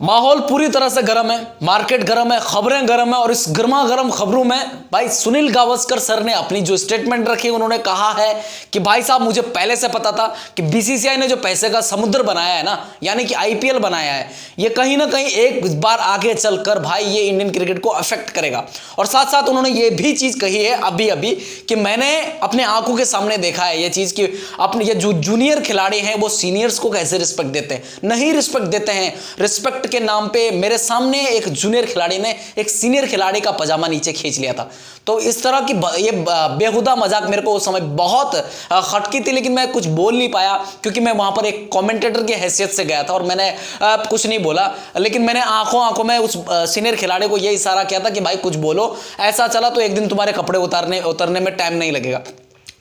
माहौल पूरी तरह से गर्म है, मार्केट गर्म है, खबरें गर्म है और इस गर्मा गर्म खबरों में भाई सुनील गावस्कर सर ने अपनी जो स्टेटमेंट रखी, उन्होंने कहा है कि भाई साहब मुझे पहले से पता था कि बीसीसीआई ने जो पैसे का समुद्र बनाया है ना, यानी कि आईपीएल बनाया है, ये कहीं ना कहीं एक बार आगे चलकर भाई ये इंडियन क्रिकेट को अफेक्ट करेगा। और साथ साथ उन्होंने ये भी चीज कही है अभी अभी कि मैंने अपने आंखों के सामने देखा है ये चीज कि अपने ये जो जूनियर खिलाड़ी हैं वो सीनियर्स को कैसे रिस्पेक्ट देते हैं, नहीं रिस्पेक्ट देते हैं। रिस्पेक्ट के नाम पे मेरे सामने एक जूनियर खिलाड़ी ने एक सीनियर खिलाड़ी का पजामा नीचे खींच लिया था। तो इस तरह की ये बेहुदा मजाक मेरे को उस समय बहुत खटकी थी, लेकिन मैं कुछ बोल नहीं पाया क्योंकि मैं वहां पर एक कमेंटेटर की हैसियत से गया था और मैंने कुछ नहीं बोला। लेकिन मैंने आंखों में उस सीनियर खिलाड़ी को यह इशारा किया था कि भाई कुछ बोलो, ऐसा चला तो एक दिन तुम्हारे कपड़े उतरने में टाइम नहीं लगेगा।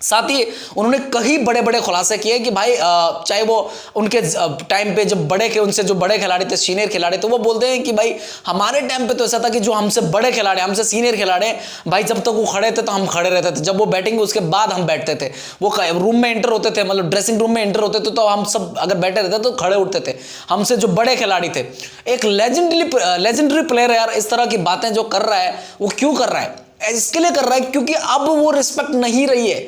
साथ ही उन्होंने कई बड़े बड़े खुलासे किए कि भाई चाहे वो उनके टाइम पे जब बड़े के उनसे जो बड़े खिलाड़ी थे, सीनियर खिलाड़ी, तो वो बोलते हैं कि भाई हमारे टाइम पे तो ऐसा था कि जो हमसे बड़े खिलाड़ी, हमसे सीनियर खिलाड़ी भाई जब तक वो खड़े थे तो हम खड़े रहते थे, जब वो बैटिंग उसके बाद हम बैठते थे। वो रूम में एंटर होते थे, मतलब ड्रेसिंग रूम में एंटर होते थे तो हम सब अगर बैठे रहते तो खड़े उठते थे। हमसे जो बड़े खिलाड़ी थे, एक लेजेंडरी प्लेयर यार इस तरह की बातें जो कर रहा है, वो क्यों कर रहा है? इसके लिए कर रहा है क्योंकि अब वो रिस्पेक्ट नहीं रही है,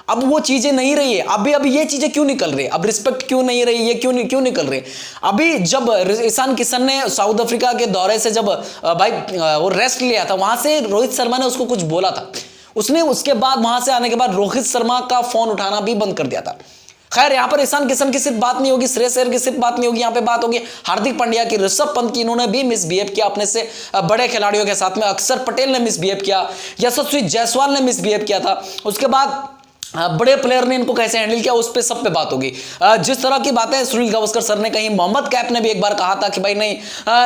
अब वो चीजें नहीं रही है। अभी ये चीजें क्यों निकल रही है, अब रिस्पेक्ट क्यों नहीं रही है, क्यों निकल रही है? अभी जब ईशान किशन ने साउथ अफ्रीका के दौरे से जब भाई वो रेस्ट लिया था, वहां से रोहित शर्मा ने उसको कुछ बोला था, उसने उसके बाद वहां से आने के बाद रोहित शर्मा का फोन उठाना भी बंद कर दिया था। खैर यहां पर ईशान किशन की सिर्फ बात नहीं होगी, श्रेयस अय्यर की सिर्फ बात नहीं होगी, यहां पे बात होगी हार्दिक पांड्या की, ऋषभ पंत की, इन्होंने भी मिसबिहेव किया अपने से बड़े खिलाड़ियों के साथ में। अक्षर पटेल ने मिसबिहेव किया, यशस्वी जायसवाल ने मिसबिहेव किया था। उसके बाद बड़े प्लेयर ने इनको कैसे हैंडल किया, उस पे सब पे बात होगी। जिस तरह की बातें सुनील गावस्कर सर ने कही, मोहम्मद कैफ ने भी एक बार कहा था कि भाई नहीं,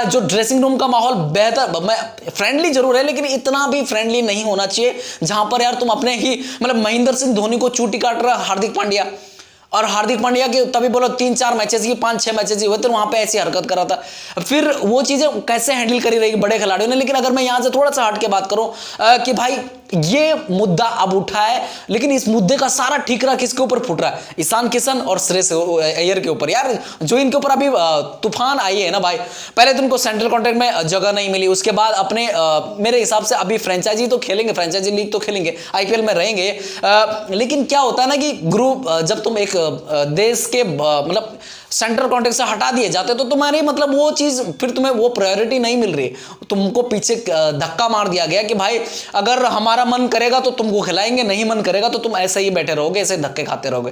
जो ड्रेसिंग रूम का माहौल बेहतर फ्रेंडली जरूर है लेकिन इतना भी फ्रेंडली नहीं होना चाहिए जहां पर यार तुम अपने ही मतलब महेंद्र सिंह धोनी को चूटी काट रहा हार्दिक पांड्या, और हार्दिक पांड्या के तभी बोलो 3-4 मैचेस, ये 5-6 मैचेस ही हुए थे, वहां पे ऐसी हरकत कर रहा था। फिर वो चीजें कैसे हैंडल करी रहेगी बड़े खिलाड़ियों ने। लेकिन अगर मैं यहां से थोड़ा सा हट के बात करूं कि भाई ये मुद्दा अब उठा है, लेकिन इस मुद्दे का सारा ठीकरा किसके ऊपर फूट रहा है? ईशान किशन और श्रेयस अय्यर के ऊपर। यार जो इनके ऊपर अभी तूफान आई है ना भाई, पहले तो इनको सेंट्रल कॉन्ट्रैक्ट में जगह नहीं मिली, उसके बाद अपने मेरे हिसाब से अभी फ्रेंचाइजी तो खेलेंगे, फ्रेंचाइजी लीग तो खेलेंगे, आईपीएल में रहेंगे। लेकिन क्या होता है ना कि ग्रुप जब तुम एक देश के मतलब सेंट्रल कॉन्ट्रैक्ट से हटा दिए जाते तो तुम्हारी मतलब वो चीज फिर तुम्हें वो प्रायोरिटी नहीं मिल रही, तुमको पीछे धक्का मार दिया गया कि भाई अगर हमारा मन करेगा तो तुमको खिलाएंगे, नहीं मन करेगा तो तुम ऐसे ही बैठे रहोगे, ऐसे धक्के खाते रहोगे।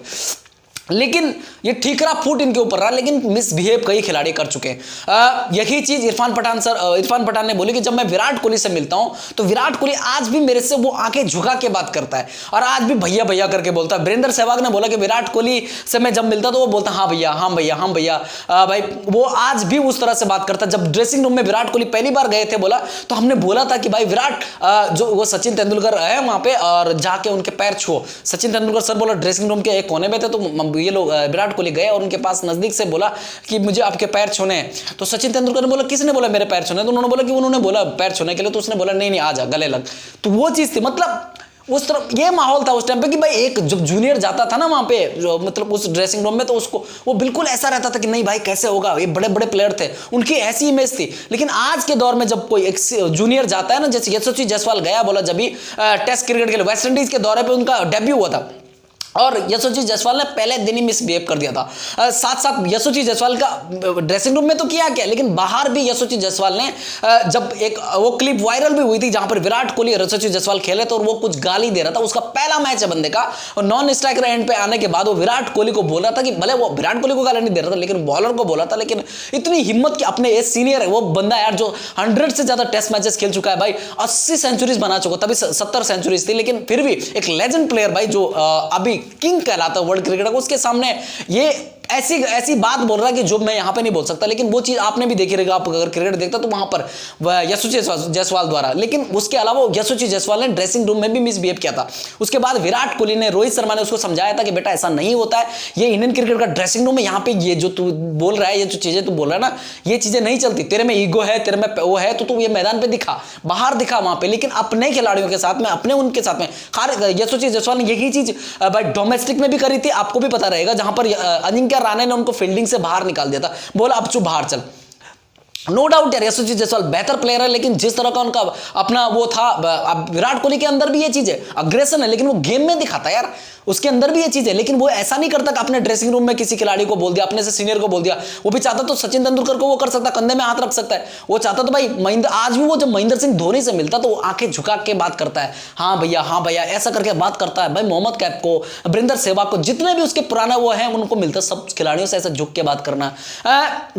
लेकिन ये ठीकरा फूट इनके ऊपर रहा, लेकिन मिसबिहेव कई खिलाड़ी कर चुके हैं। यही चीज इरफान पठान ने बोली कि जब मैं विराट कोहली से मिलता हूं तो विराट कोहली आज भी मेरे से वो आंखें झुका के बात करता है और आज भी भैया भैया करके बोलता है। वीरेंद्र सहवाग ने बोला कि विराट कोहली से मैं जब मिलता तो वो बोलता हाँ भैया, हाँ भैया, हाँ भैया। भाई वो आज भी उस तरह से बात करता है। जब ड्रेसिंग रूम में विराट कोहली पहली बार गए थे बोला तो हमने बोला था कि भाई विराट जो वो सचिन तेंदुलकर है वहां पे और जाके उनके पैर छुओ। सचिन तेंदुलकर सर बोला ड्रेसिंग रूम के एक कोने में थे तो ये लोग विराट कोहली गए और उनके पास नजदीक से बोला कि मुझे आपके पैर छूने हैं। तो सचिन तेंदुलकर ने बोला किसने बोला मेरे पैर छूने? तो उन्होंने बोला कि उन्होंने बोला पैर छूने के लिए, तो उसने बोला नहीं आ जा गले लग। तो वो चीज थी, मतलब उस तरफ ये माहौल था उस टाइम पे कि भाई एक जब जूनियर जाता था ना वहां पे जो मतलब उस ड्रेसिंग रूम में, तो उसको वो बिल्कुल ऐसा रहता था कि नहीं भाई कैसे होगा, ये बड़े बड़े प्लेयर थे, उनकी ऐसी इमेज थी। लेकिन आज के दौर में जब कोई एक जूनियर जाता है ना, जैसे यशस्वी जायसवाल गया बोला जब भी टेस्ट क्रिकेट के लिए वेस्ट इंडीज के दौरे पे उनका डेब्यू हुआ था और यशस्वी जायसवाल ने पहले दिन ही मिसबिहेव कर दिया था। साथ साथ यशस्वी जायसवाल का ड्रेसिंग रूम में तो किया क्या, लेकिन बाहर भी यशस्वी जायसवाल ने जब एक वो क्लिप वायरल भी हुई थी जहां पर विराट कोहली और यशस्वी जायसवाल खेले थे और वो कुछ गाली दे रहा था। उसका पहला मैच है बंदे का और नॉन स्ट्राइकर एंड पे आने के बाद वो विराट कोहली को बोल रहा था कि भले वो विराट कोहली को गाली नहीं दे रहा था लेकिन बॉलर को बोला था। लेकिन इतनी हिम्मत कि अपने सीनियर है वो बंदा यार जो 100 से ज्यादा टेस्ट मैचेस खेल चुका है भाई, 80 सेंचुरीज बना चुका, तभी 70 सेंचुरीज थी, लेकिन फिर भी एक लेजेंड प्लेयर भाई जो अभी किंग कहलाता वर्ल्ड क्रिकेट को, उसके सामने ये ऐसी बात बोल रहा है कि जो मैं यहां पे नहीं बोल सकता। लेकिन वो चीज आपने भी देखी रहेगी, आप अगर क्रिकेट देखता तो वहां पर यशस्वी जायसवाल द्वारा। लेकिन उसके अलावा यशस्वी जायसवाल ने ड्रेसिंग रूम में भी मिसबिहेव किया था। उसके बाद विराट कोहली ने, रोहित शर्मा ने उसको समझाया था कि बेटा ऐसा नहीं होता है, ये इंडियन क्रिकेट का ड्रेसिंग रूम है, यहाँ पे ये जो तू बोल रहा है, ये जो चीजें तू बोल रहा है ना, ये चीजें नहीं चलती, तेरे में ईगो है, तेरे में वो है तो तू ये मैदान पे दिखा, बाहर दिखा वहां पे, लेकिन अपने खिलाड़ियों के साथ में, अपने उनके साथ में। यशस्वी जायसवाल ने यही चीज भाई डोमेस्टिक में भी करी थी, आपको भी पता रहेगा, जहां पर अजिंक्य राणे ने उनको फील्डिंग से बाहर निकाल दिया था, बोला अब चुप बाहर चल। नो डाउट यार यशस्वी जायसवाल बेहतर प्लेयर है, लेकिन जिस तरह का उनका अपना वो था, अब विराट कोहली के अंदर भी ये चीज है, अग्रेशन है, लेकिन वो गेम में दिखाता है यार, उसके अंदर भी ये चीज है, लेकिन वो ऐसा नहीं करता कि अपने ड्रेसिंग रूम में किसी खिलाड़ी को बोल दिया, अपने से सीनियर को बोल दिया। वो भी चाहता तो सचिन तेंदुलकर को वो कर सकता, कंधे में हाथ रख सकता है। वो चाहता तो भाई महेंद्र, आज भी वो जब महेंद्र सिंह धोनी से मिलता तो वो आंखें झुका के बात करता है, हाँ भैया ऐसा करके बात करता है। भाई मोहम्मद कैफ को, वरिंदर सहवाग को, जितने भी उसके पुराना वो है उनको मिलता, सब खिलाड़ियों से ऐसा झुक के बात करना।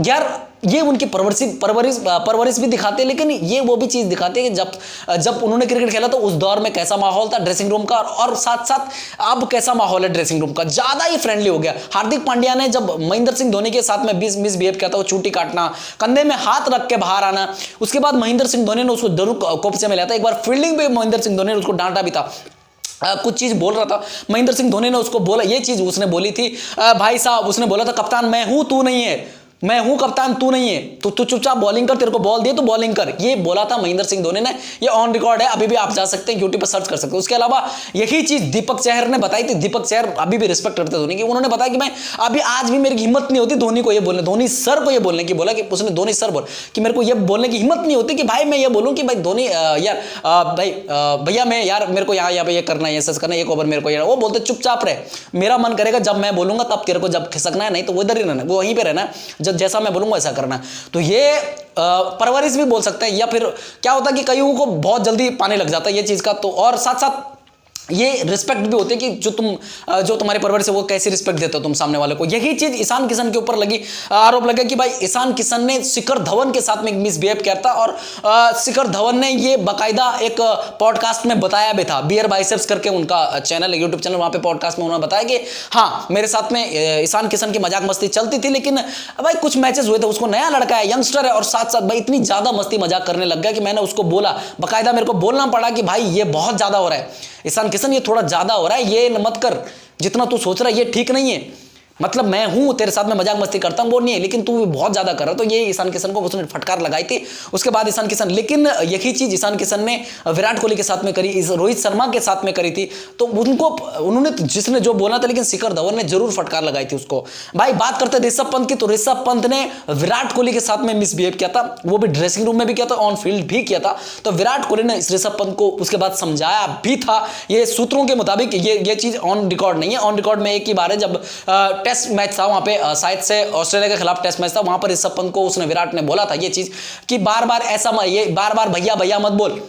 यार ये उनकी परवरिश भी दिखाते हैं, लेकिन ये वो भी चीज दिखाते हैं कि जब उन्होंने क्रिकेट खेला तो उस दौर में कैसा माहौल था ड्रेसिंग रूम का, और साथ साथ अब कैसा माहौल है ड्रेसिंग रूम का, ज्यादा ही फ्रेंडली हो गया। हार्दिक पांड्या ने जब महेंद्र सिंह धोनी के साथ में मिसबिहेव किया था, वो चूटी काटना, कंधे में हाथ रख के बाहर आना, उसके बाद महेंद्र सिंह धोनी ने उसको जरूर कोपचे में लिया था। एक बार फील्डिंग पे महेंद्र सिंह धोनी ने उसको डांटा भी था, कुछ चीज बोल रहा था महेंद्र सिंह धोनी ने उसको बोला, ये चीज उसने बोली थी, भाई साहब उसने बोला था कप्तान मैं हूं तू नहीं है, मैं हूं कप्तान तू नहीं है, तो तू चुपचाप बॉलिंग कर, तेरे को बॉल दिए तो बॉलिंग कर, ये बोला था महेंद्र सिंह धोनी ने। ये ऑन रिकॉर्ड है, अभी भी आप जा सकते हैं यूट्यूब पर सर्च कर सकते हैं। उसके अलावा यही चीज दीपक चहर ने बताई थी। दीपक चहर अभी भी रिस्पेक्ट करते धोनी की, उन्होंने बताया कि मैं अभी आज भी मेरी हिम्मत नहीं होती धोनी को ये बोलने, धोनी सर को ये बोलने की, बोला कि उसने धोनी सर बोल कि मेरे को ये बोलने की हिम्मत नहीं होती कि भाई मैं ये बोलूं कि भाई धोनी यार भाई भैया मैं यार मेरे को यहाँ पे ये करना है, ये सच करना है, एक ओवर मेरे को यार, वो बोलते चुपचाप रहे, मेरा मन करेगा जब मैं बोलूंगा तब तेरे को जब खिसकना है, नहीं तो वो इधर ही रहना, वो वहीं पे रहना, जब जैसा मैं बोलूंगा ऐसा करना। तो ये परवरिश भी बोल सकते हैं, या फिर क्या होता है कि कईयों को बहुत जल्दी पाने लग जाता है ये चीज का, तो और साथ साथ ये रिस्पेक्ट भी होती है कि जो तुम्हारी परवरिश है वो कैसी रिस्पेक्ट देते हो तुम सामने वाले को। यही चीज ईशान किशन के ऊपर लगी, आरोप लगा कि भाई ईशान किशन ने शिखर धवन के साथ में मिसबिहेव किया था, और शिखर धवन ने ये बाकायदा एक पॉडकास्ट में बताया भी था, बियर बाइसेप्स करके उनका चैनल है, यूट्यूब चैनल, वहां पे पॉडकास्ट में उन्होंने बताया कि हाँ मेरे साथ में ईशान किशन की मजाक मस्ती चलती थी, लेकिन भाई कुछ मैचेस हुए थे, उसको नया लड़का है, यंगस्टर है, और साथ साथ भाई इतनी ज्यादा मस्ती मजाक करने लग गया कि मैंने उसको बोला, बाकायदा मेरे को बोलना पड़ा कि भाई ये बहुत ज्यादा हो रहा है ईशान किशन, ये थोड़ा ज्यादा हो रहा है, ये मत कर, जितना तू सोच रहा है ये ठीक नहीं है, मतलब मैं हूं तेरे साथ में मजाक मस्ती करता हूं वो नहीं है, लेकिन तू बहुत ज्यादा कर रहा है। तो ये ईशान किशन को उसने फटकार लगाई थी। उसके बाद ईशान किशन, लेकिन यही चीज ईशान किशन ने विराट कोहली के साथ में करी, रोहित शर्मा के साथ में करी थी, तो उन्होंने जिसने जो बोला था, लेकिन शिखर धवन ने जरूर फटकार लगाई थी उसको। भाई बात करते ऋषभ पंत की, तो ऋषभ पंत ने विराट कोहली के साथ में मिसबिहेव किया था, वो भी ड्रेसिंग रूम में भी किया था, ऑन फील्ड भी किया था। तो विराट कोहली ने इस ऋषभ पंत को उसके बाद समझाया भी था, ये सूत्रों के मुताबिक ये चीज ऑन रिकॉर्ड नहीं है, ऑन रिकॉर्ड में एक ही बार है, जब टेस्ट मैच था वहां पे शायद से ऑस्ट्रेलिया के खिलाफ टेस्ट मैच था, वहां पर ऋषभ पंत को उसने विराट ने बोला था ये चीज कि बार बार ऐसा, ये बार बार भैया भैया मत बोल,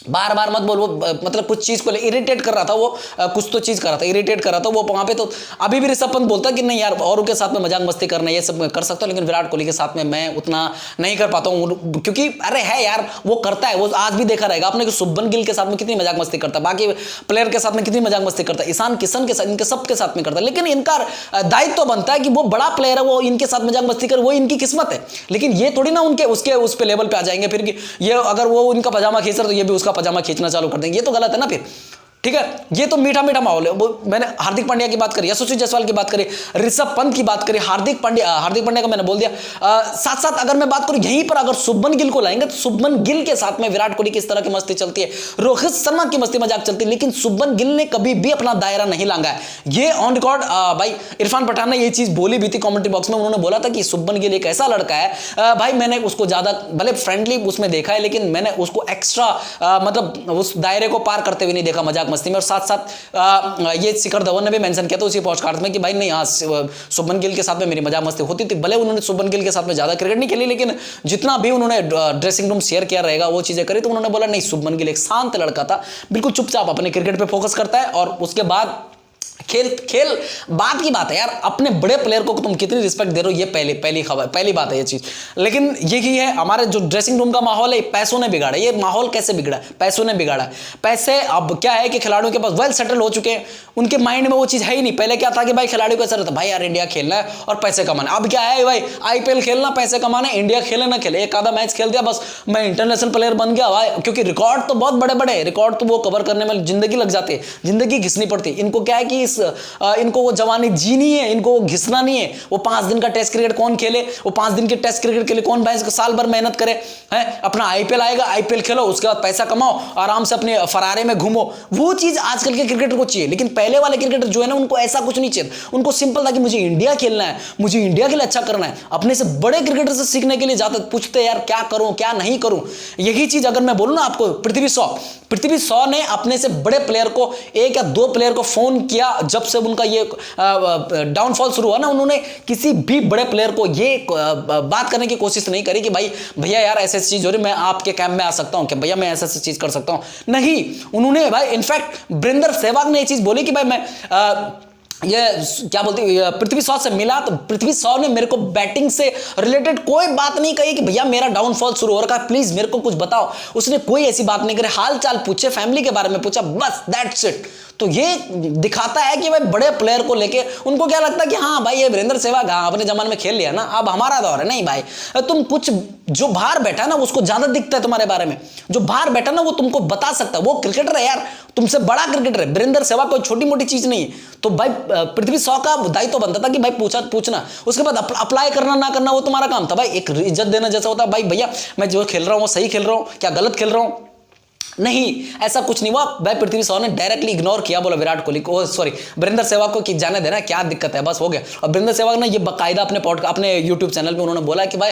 बार बार मत बोल, वो मतलब कुछ चीज को इरिटेट कर रहा था, वो कुछ तो चीज कर रहा था, इरिटेट कर रहा था वो वहां पे। तो अभी भी ऋषभ पंत बोलता कि नहीं यार औरों के साथ में मजाक मस्ती करना ये सब कर सकता हूं, लेकिन विराट कोहली के साथ में मैं उतना नहीं कर पाता हूं, क्योंकि अरे है यार वो करता है, वो आज भी देखा रहेगा आपने कि शुभमन गिल के साथ में कितनी मजाक मस्ती करता है, बाकी प्लेयर के साथ में कितनी मजाक मस्ती करता है, ईशान किशन के साथ, इनके सबके साथ में करता है, लेकिन इनका दायित्व तो बनता है कि वो बड़ा प्लेयर है, वो इनके साथ मजाक मस्ती कर, वो इनकी किस्मत है, लेकिन ये थोड़ी ना उनके उसके उस पे लेवल पे आ जाएंगे फिर कि ये अगर वो उनका पजामा खींच रहा तो ये भी उसका पजामा खींचना चालू कर देंगे, ये तो गलत है ना फिर। ठीक है, ये तो मीठा मीठा माहौल है। वो मैंने हार्दिक पांड्या की बात करी, यशस्वी जायसवाल की बात करी, ऋषभ पंत की बात करी, हार्दिक पांड्या का मैंने बोल दिया। साथ साथ अगर मैं बात करूं यहीं पर अगर शुभमन गिल को लाएंगे तो शुभमन गिल के साथ में विराट कोहली की इस तरह की मस्ती चलती है, रोहित शर्मा की मस्ती मजाक चलती है, लेकिन शुभमन गिल ने कभी भी अपना दायरा नहीं लांगा है। ये ऑन रिकॉर्ड भाई इरफान पठान ने ये चीज बोली भी थी कमेंट्री बॉक्स में, उन्होंने बोला था कि शुभमन गिल एक ऐसा लड़का है भाई, मैंने उसको ज्यादा भले फ्रेंडली उसमें देखा है, लेकिन मैंने उसको एक्स्ट्रा मतलब उस दायरे को पार करते हुए नहीं देखा मजाक मस्ती में। और साथ साथ ये शिखर धवन ने भी मेंशन किया था उसी पॉडकास्ट में कि भाई नहीं, हाँ शुभमन गिल के साथ में मेरी मजाक मस्ती होती थी, भले उन्होंने शुभमन गिल के साथ में ज्यादा क्रिकेट नहीं खेली, लेकिन जितना भी उन्होंने ड्रेसिंग रूम शेयर किया रहेगा वो चीजें करी, तो उन्होंने बोला नहीं शुभमन गिल एक शांत लड़का था, बिल्कुल चुपचाप अपने क्रिकेट पे फोकस करता है, और उसके बाद खेल बात की बात है यार, अपने बड़े प्लेयर को तुम कितनी रिस्पेक्ट दे रहे हो, ये पहली बात है ये चीज। लेकिन यही है हमारे जो ड्रेसिंग रूम का माहौल है, पैसों ने बिगाड़ा। ये माहौल कैसे बिगड़ा? पैसों ने बिगाड़ा। पैसे अब क्या है कि खिलाड़ियों के पास वेल सेटल हो चुके हैं, उनके माइंड में वो चीज है ही नहीं। पहले क्या था कि भाई खिलाड़ी को ऐसा रहता भाई यार इंडिया खेलना है और पैसे कमाना। अब क्या है भाई IPL खेलना, पैसे कमाना, इंडिया खेले ना खेले, एक आधा मैच खेल दिया बस मैं इंटरनेशनल प्लेयर बन गया भाई, क्योंकि रिकॉर्ड तो बहुत बड़े बड़े रिकॉर्ड तो वो कवर करने में जिंदगी लग जाती है, जिंदगी घिसनी पड़ती है। इनको क्या है कि इनको वो जवानी जीनी है, इनको वो घिसना नहीं है। वो 5 दिन का टेस्ट क्रिकेट कौन खेले, वो 5 दिन के टेस्ट क्रिकेट के लिए कौन भाई साल भर मेहनत करे है। अपना आईपीएल आएगा, आईपीएल खेलो, उसके बाद पैसा कमाओ, आराम से अपने फरारे में घूमो। वो चीज आजकल के क्रिकेटर को चाहिए। लेकिन पहले वाले क्रिकेटर जो है ना, उनको ऐसा कुछ नहीं चाहिए। उनको सिंपल था कि मुझे इंडिया खेलना है, मुझे इंडिया के लिए अच्छा करना है। अपने से बड़े क्रिकेटर से सीखने के लिए जाते, पूछते यार क्या करूं क्या नहीं करूं। यही चीज अगर मैं बोलूं ना आपको, पृथ्वी शॉ ने अपने से बड़े प्लेयर को, 1 या 2 प्लेयर को फोन किया जब से उनका ये डाउनफॉल शुरू हुआ ना, उन्होंने किसी भी बड़े प्लेयर को ये बात करने की कोशिश नहीं करी कि भाई भैया यार ऐसी चीज हो रही, मैं आपके कैंप में आ सकता हूं, कि भैया मैं ऐसी चीज कर सकता हूं। नहीं, उन्होंने भाई इनफैक्ट वीरेंद्र सहवाग ने ये चीज बोली कि भाई मैं ये क्या बोलते हैं, पृथ्वी शॉ से मिला तो पृथ्वी शॉ ने मेरे को बैटिंग से रिलेटेड कोई बात नहीं कही कि भैया मेरा डाउनफॉल शुरू हो रखा है, प्लीज मेरे को कुछ बताओ। उसने कोई ऐसी बात नहीं करी, हाल चाल पूछे, फैमिली के बारे में पूछा, बस दैट्स इट। तो ये दिखाता है कि भाई बड़े प्लेयर को लेके उनको क्या लगता है कि हाँ भाई ये वीरेंद्र सहवाग अपने जमाने में खेल लिया ना, अब हमारा दौर है। नहीं भाई, तुम कुछ जो बाहर बैठा ना उसको ज्यादा दिखता है तुम्हारे बारे में, जो बाहर बैठा ना वो तुमको बता सकता है। वो क्रिकेटर है यार, तुमसे बड़ा क्रिकेटर है। वीरेंद्र सहवाग कोई छोटी मोटी चीज नहीं है। तो भाई पृथ्वी शॉ का दायित्व बनता था कि भाई पूछना, उसके बाद अप्लाई करना ना करना वो तुम्हारा काम था। भाई एक इज्जत देना जैसा होता है, भाई भैया मैं जो खेल रहा हूँ वो सही खेल रहा हूँ क्या गलत खेल रहा हूँ। नहीं, ऐसा कुछ नहीं हुआ भाई। पृथ्वी शॉ ने डायरेक्टली इग्नोर किया, बोला विराट कोहली को, सॉरी वीरेंद्र सहवाग को कि जाने देना, क्या दिक्कत है, बस हो गया। और वीरेंद्र सहवाग ने ये बाकायदा अपने यूट्यूब चैनल पे उन्होंने बोला कि भाई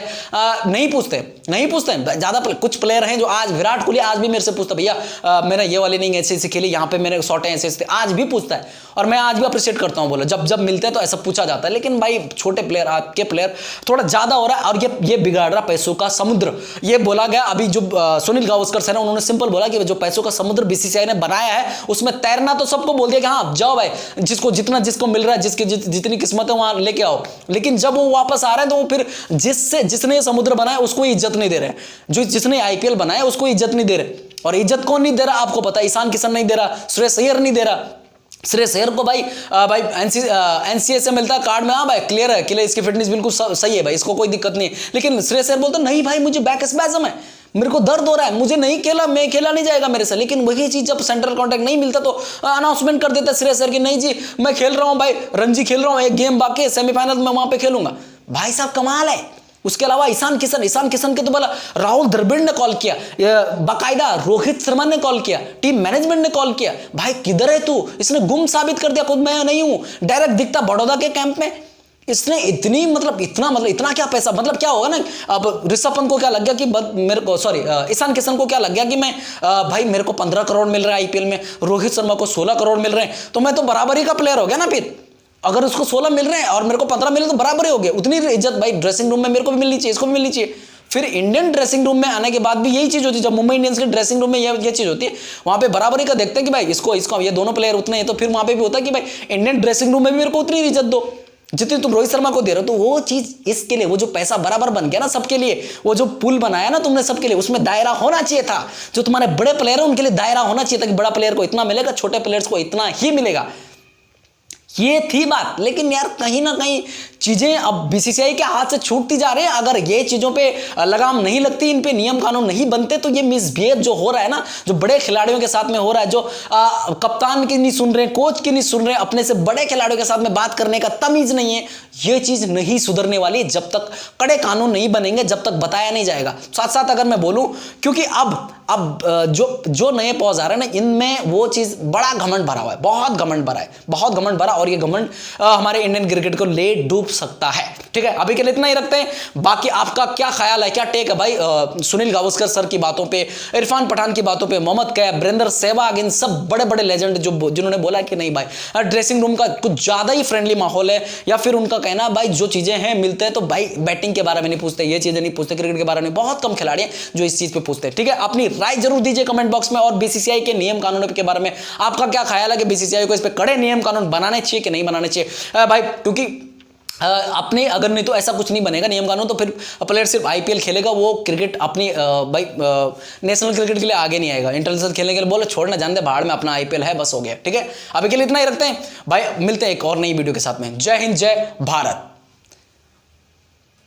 नहीं पूछते ज्यादा। कुछ प्लेयर हैं जो आज, विराट कोहली आज भी मेरे से पूछता, भैया मैंने ये वाली नहीं ऐसे खेली, यहाँ पे मेरे शॉट ऐसे थे, आज भी पूछता है। और मैं आज भी अप्रिशिएट करता हूँ, बोला जब मिलते हैं तो ऐसा पूछा जाता है। लेकिन भाई छोटे प्लेयर, आपके प्लेयर थोड़ा ज्यादा हो रहा है, और ये बिगाड़ रहा पैसों का समुद्र। ये बोला गया अभी जो सुनील गावस्कर सर है, उन्होंने सिंपल बोला कि जो पैसों का समुद्र बीसीसीआई ने बनाया है उसमें तैरना तो सबको बोल दिया कि हाँ जाओ भाई, जिसको मिल रहा है, जितनी किस्मत है वहां लेके आओ। लेकिन जब वो वापस आ रहे हैं तो वो फिर जिसने समुद्र बनाया उसको इज्जत नहीं दे रहे, जिसने आईपीएल बनाया उसको इज्जत नहीं दे रहे। और इज्जत कौन नहीं दे रहा आपको पता है, ईशान किशन नहीं दे रहा, श्रेयस अय्यर नहीं दे रहा। श्रेयस अय्यर को भाई एनसीए से मिलता है कार्ड में, हाँ भाई क्लियर है, इसकी फिटनेस बिल्कुल सही है भाई, इसको कोई दिक्कत नहीं है। लेकिन श्रेयस अय्यर बोलता नहीं भाई मुझे बैक स्पैज़म है, मेरे को दर्द हो रहा है, मुझे नहीं खेला, मैं खेला नहीं जाएगा मेरे से। लेकिन वही चीज जब सेंट्रल कॉन्ट्रैक्ट नहीं मिलता तो अनाउंसमेंट कर देता श्रेयस अय्यर की नहीं जी मैं खेल रहा हूं भाई, रणजी खेल रहा हूं, एक गेम बाकी है, सेमीफाइनल में वहां पे खेलूंगा। भाई साहब कमाल है। उसके अलावा ईशान किशन के तो बोला, राहुल द्रविड़ ने कॉल किया, बाकायदा रोहित शर्मा ने कॉल किया, टीम मैनेजमेंट ने कॉल किया, भाई किधर है तू, इसने गुम साबित कर दिया खुद मैं नहीं हूं। डायरेक्ट दिखता बड़ौदा के कैंप में, इसने इतना क्या पैसा, मतलब क्या होगा ना। अब ऋषभ पंत को क्या लग गया कि मेरे को, सॉरी ईशान किशन को क्या लग गया कि मैं भाई मेरे को 15 करोड़ मिल रहा है आईपीएल में, रोहित शर्मा को 16 करोड़ मिल रहे हैं, तो मैं तो बराबरी का प्लेयर हो गया ना। फिर अगर उसको 16 मिल रहे हैं और मेरे को 15 मिल रहे तो बराबर ही हो गया। उतनी इज्जत भाई ड्रेसिंग रूम में मेरे को भी मिलनी चाहिए, इसको भी मिलनी चाहिए। फिर इंडियन ड्रेसिंग रूम में आने के बाद भी यही चीज होती है। जब मुंबई इंडियंस के ड्रेसिंग रूम में ये चीज होती है, वहां पे बराबरी का देखते हैं कि भाई इसको ये दोनों प्लेयर उतने हैं, तो फिर वहां पे भी होता है कि भाई इंडियन ड्रेसिंग रूम में भी मेरे को उतनी इज्जत दो जितनी तुम रोहित शर्मा को दे रहे हो। तो वो चीज इसके लिए, वो जो पैसा बराबर बन गया ना सबके लिए, वो जो पुल बनाया ना तुमने सबके लिए, उसमें दायरा होना चाहिए था। जो तुम्हारे बड़े प्लेयर है उनके लिए दायरा होना चाहिए था कि बड़ा प्लेयर को इतना मिलेगा, छोटे प्लेयर्स को इतना ही मिलेगा। ये थी बात। लेकिन यार कहीं ना कहीं चीजें अब बीसीसीआई के हाथ से छूटती जा रही है। अगर ये चीजों पे लगाम नहीं लगती, इन पे नियम कानून नहीं बनते, तो ये मिसबिहेव जो हो रहा है ना, जो बड़े खिलाड़ियों के साथ में हो रहा है, जो कप्तान की नहीं सुन रहे, कोच की नहीं सुन रहे, अपने से बड़े खिलाड़ियों के साथ में बात करने का तमीज नहीं है, ये चीज नहीं सुधरने वाली जब तक कड़े कानून नहीं बनेंगे, जब तक बताया नहीं जाएगा। साथ साथ अगर मैं बोलूं, क्योंकि अब जो नए पॉज आ रहे हैं ना, इनमें वो चीज बड़ा घमंड भरा हुआ है, बहुत घमंड भरा है, बहुत घमंड भरा। और ये घमंड हमारे इंडियन क्रिकेट को ले डूब सकता है। ठीक है, अभी के लिए इतना ही रखते हैं। बाकी आपका क्या ख्याल है, क्या टेक है भाई सुनील गावस्कर सर की बातों पे, इरफान पठान की बातों पे, मोहम्मद कैफ, वीरेंद्र सहवाग, इन सब बड़े बड़े लेजेंड जिन्होंने बोला कि नहीं भाई ड्रेसिंग रूम का कुछ ज्यादा ही फ्रेंडली माहौल है, या फिर उनका कहना भाई जो चीजें हैं मिलते हैं तो भाई बैटिंग के बारे में नहीं पूछते, ये चीजें नहीं पूछते, क्रिकेट के बारे में बहुत कम खिलाड़ी हैं जो इस चीज पे पूछते हैं। ठीक है, अपनी राय जरूर दीजिए कमेंट बॉक्स में। और बीसीसीआई के नियम कानूनों के बारे में आपका क्या ख्याल है कि बीसीसीआई को इस पे कड़े नियम कानून बनाने चाहिए कि नहीं बनाने चाहिए भाई, क्योंकि अपने अगर नहीं तो ऐसा कुछ नहीं बनेगा नियम कानून, तो फिर प्लेयर सिर्फ आईपीएल खेलेगा, वो क्रिकेट अपनी भाई नेशनल क्रिकेट के लिए आगे नहीं आएगा। इंटरनेशनल खेलने के लिए बोले छोड़ना जान दे, बाहर में अपना आईपीएल है, बस हो गया। ठीक है, अभी के लिए इतना ही रखते हैं भाई, मिलते हैं एक और नई वीडियो के साथ में। जय हिंद, जय भारत।